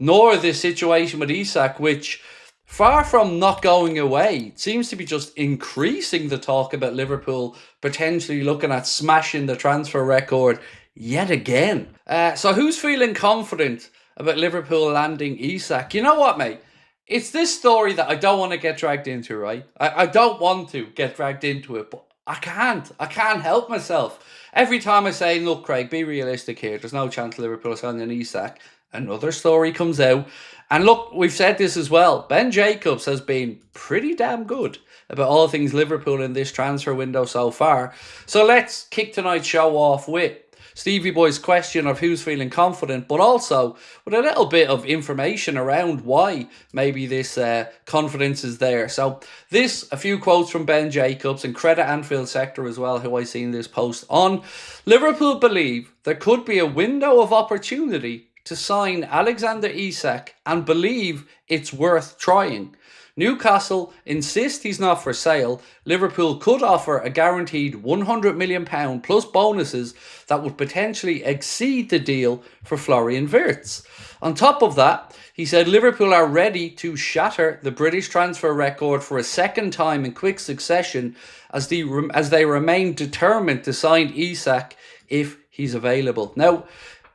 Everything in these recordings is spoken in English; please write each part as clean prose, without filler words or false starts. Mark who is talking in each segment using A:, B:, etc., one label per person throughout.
A: nor the situation with Isak, which, far from not going away, seems to be just increasing the talk about Liverpool potentially looking at smashing the transfer record yet again. So who's feeling confident about Liverpool landing Isak? You know what, mate? It's this story that I don't want to get dragged into, right? I don't want to get dragged into it, but I can't. I can't help myself. Every time I say, look, Craig, be realistic here. There's no chance Liverpool signing Isak. Another story comes out. And look, we've said this as well. Ben Jacobs has been pretty damn good about all things Liverpool in this transfer window so far. So let's kick tonight's show off with Stevie Boy's question of who's feeling confident, but also with a little bit of information around why maybe this confidence is there. So a few quotes from Ben Jacobs, and credit Anfield Sector as well, who I seen this post on. Liverpool believe there could be a window of opportunity to sign Alexander Isak and believe it's worth trying. Newcastle insist he's not for sale. Liverpool could offer a guaranteed £100 million plus bonuses that would potentially exceed the deal for Florian Wirtz. On top of that, he said Liverpool are ready to shatter the British transfer record for a second time in quick succession as they remain determined to sign Isak if he's available. Now,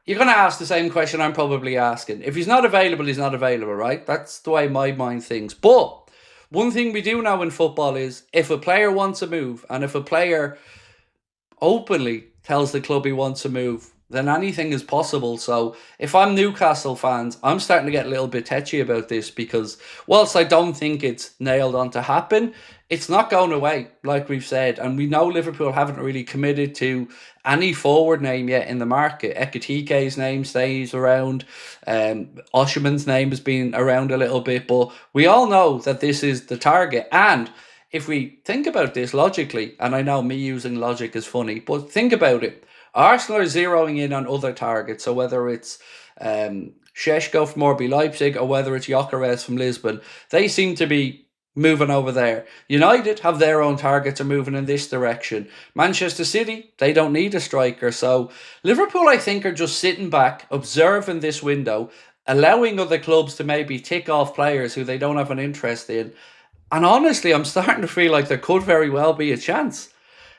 A: you're going to ask the same question I'm probably asking. If he's not available, he's not available, right? That's the way my mind thinks. But one thing we do know in football is if a player wants a move, and if a player openly tells the club he wants a move, then anything is possible. So if I'm Newcastle fans, I'm starting to get a little bit tetchy about this, because whilst I don't think it's nailed on to happen, it's not going away, like we've said. And we know Liverpool haven't really committed to any forward name yet in the market. Ekitike's name stays around. Osherman's name has been around a little bit. But we all know that this is the target. And if we think about this logically, and I know me using logic is funny, but think about it. Arsenal are zeroing in on other targets. So whether it's Šeško from RB Leipzig or whether it's Gyökeres from Lisbon, they seem to be moving over there. United have their own targets, are moving in this direction. Manchester City, they don't need a striker. So Liverpool, I think, are just sitting back, observing this window, allowing other clubs to maybe tick off players who they don't have an interest in. And honestly, I'm starting to feel like there could very well be a chance.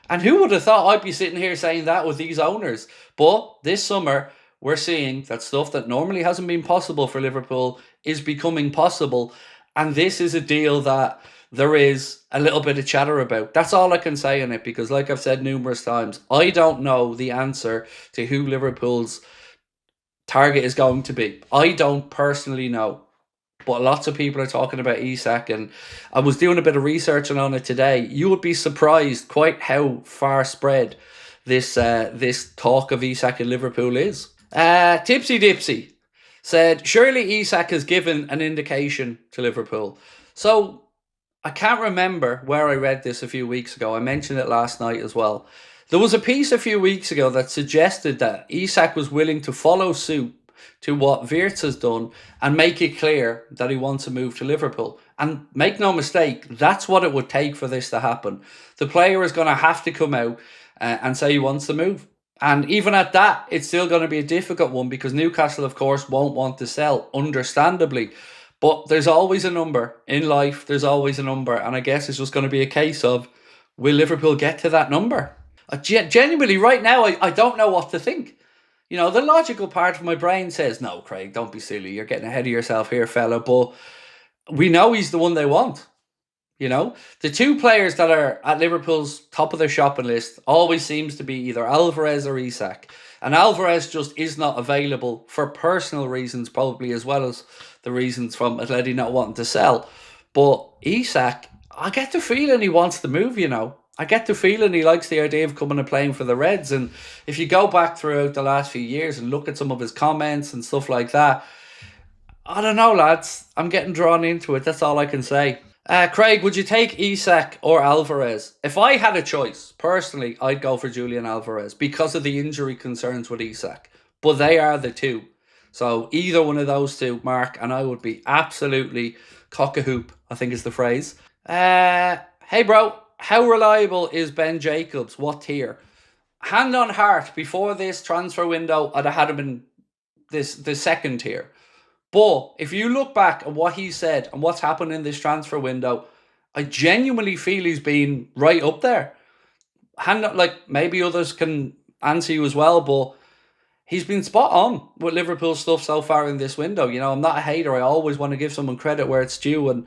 A: And who would have thought I'd be sitting here saying that with these owners? But this summer, we're seeing that stuff that normally hasn't been possible for Liverpool is becoming possible. And this is a deal that there is a little bit of chatter about. That's all I can say on it, because like I've said numerous times, I don't know the answer to who Liverpool's target is going to be. I don't personally know. But lots of people are talking about Isak, and I was doing a bit of research on it today. You would be surprised quite how far spread this talk of Isak in Liverpool is. Tipsy Dipsy said, surely Isak has given an indication to Liverpool. So I can't remember where I read this a few weeks ago. I mentioned it last night as well. There was a piece a few weeks ago that suggested that Isak was willing to follow suit to what Wirtz has done and make it clear that he wants to move to Liverpool. And make no mistake, that's what it would take for this to happen. The player is going to have to come out and say he wants to move. And even at that, it's still going to be a difficult one, because Newcastle, of course, won't want to sell, understandably. But there's always a number. In life, there's always a number. And I guess it's just going to be a case of, will Liverpool get to that number? Genuinely, right now, I don't know what to think. You know, the logical part of my brain says, no, Craig, don't be silly. You're getting ahead of yourself here, fella. But we know he's the one they want. You know, the two players that are at Liverpool's top of their shopping list always seems to be either Alvarez or Isak. And Alvarez just is not available for personal reasons, probably, as well as the reasons from Atleti not wanting to sell. But Isak, I get the feeling he wants to move, you know. I get the feeling he likes the idea of coming and playing for the Reds. And if you go back throughout the last few years and look at some of his comments and stuff like that, I don't know, lads. I'm getting drawn into it. That's all I can say. Craig, would you take Isak or Alvarez? If I had a choice, personally, I'd go for Julian Alvarez because of the injury concerns with Isak. But they are the two. So either one of those two, Mark, and I would be absolutely cock-a-hoop, I think is the phrase. Hey, bro, how reliable is Ben Jacobs? What tier? Hand on heart, before this transfer window, I'd have had him in the second tier. But if you look back at what he said and what's happened in this transfer window, I genuinely feel he's been right up there. Like maybe others can answer you as well, but he's been spot on with Liverpool stuff so far in this window. You know, I'm not a hater. I always want to give someone credit where it's due. And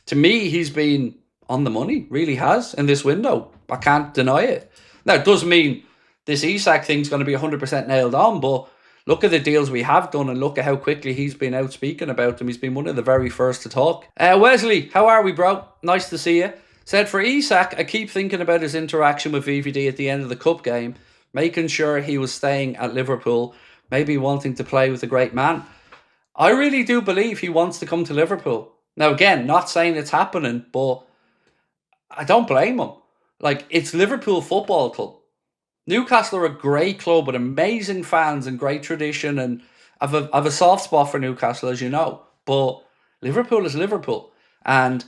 A: to me, he's been on the money, really has, in this window. I can't deny it. Now, it doesn't mean this Isak thing's going to be 100% nailed on, but look at the deals we have done and look at how quickly he's been out speaking about them. He's been one of the very first to talk. Wesley, how are we, bro? Nice to see you. Said for Isak, I keep thinking about his interaction with VVD at the end of the cup game, making sure he was staying at Liverpool, maybe wanting to play with a great man. I really do believe he wants to come to Liverpool. Now, again, not saying it's happening, but I don't blame him. Like, it's Liverpool Football Club. Newcastle are a great club with amazing fans and great tradition, and I've a soft spot for Newcastle, as you know. But Liverpool is Liverpool, and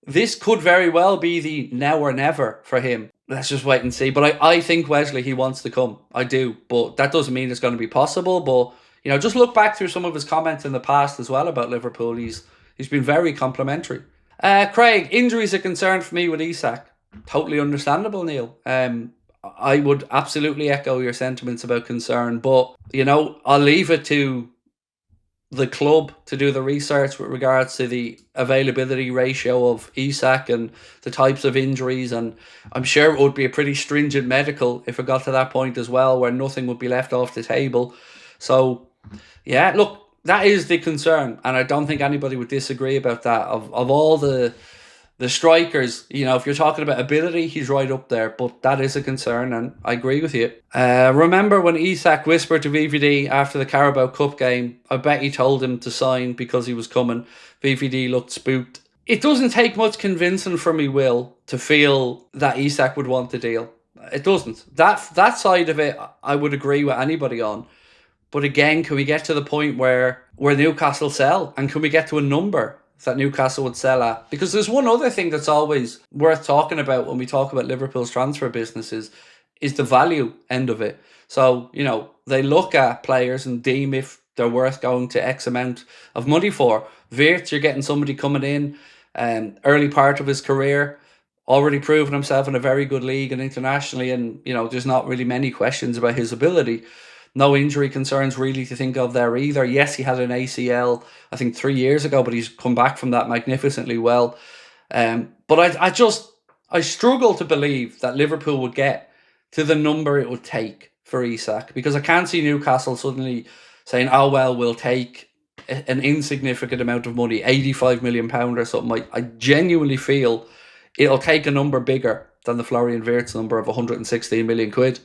A: this could very well be the now or never for him. Let's just wait and see. But I think Wesley, he wants to come. I do. But that doesn't mean it's going to be possible. But, you know, just look back through some of his comments in the past as well about Liverpool. He's been very complimentary. Craig, injuries are concerned for me with Isak. Totally understandable, Neil. I would absolutely echo your sentiments about concern. But, you know, I'll leave it to the club to do the research with regards to the availability ratio of Isak and the types of injuries, and I'm sure it would be a pretty stringent medical if it got to that point as well, where nothing would be left off the table. So yeah, look, that is the concern, and I don't think anybody would disagree about that. Of all the strikers, you know, if you're talking about ability, he's right up there, but that is a concern, and I agree with you. Remember when Isak whispered to VVD after the Carabao Cup game? I bet he told him to sign because he was coming. VVD looked spooked. It doesn't take much convincing for me, Will, to feel that Isak would want the deal. It doesn't. That side of it, I would agree with anybody on. But again, can we get to the point where Newcastle sell? And can we get to a number that Newcastle would sell at? Because there's one other thing that's always worth talking about when we talk about Liverpool's transfer businesses is the value end of it. So, you know, they look at players and deem if they're worth going to X amount of money for. Wirtz, you're getting somebody coming in early part of his career, already proven himself in a very good league and internationally, and, you know, there's not really many questions about his ability. No injury concerns really to think of there either. Yes, he had an ACL, I think 3 years ago, but he's come back from that magnificently well. But I struggle to believe that Liverpool would get to the number it would take for Isak, because I can't see Newcastle suddenly saying, oh, well, we'll take an insignificant amount of money, £85 million or something. I genuinely feel it'll take a number bigger than the Florian Wirtz number of 116 million quid.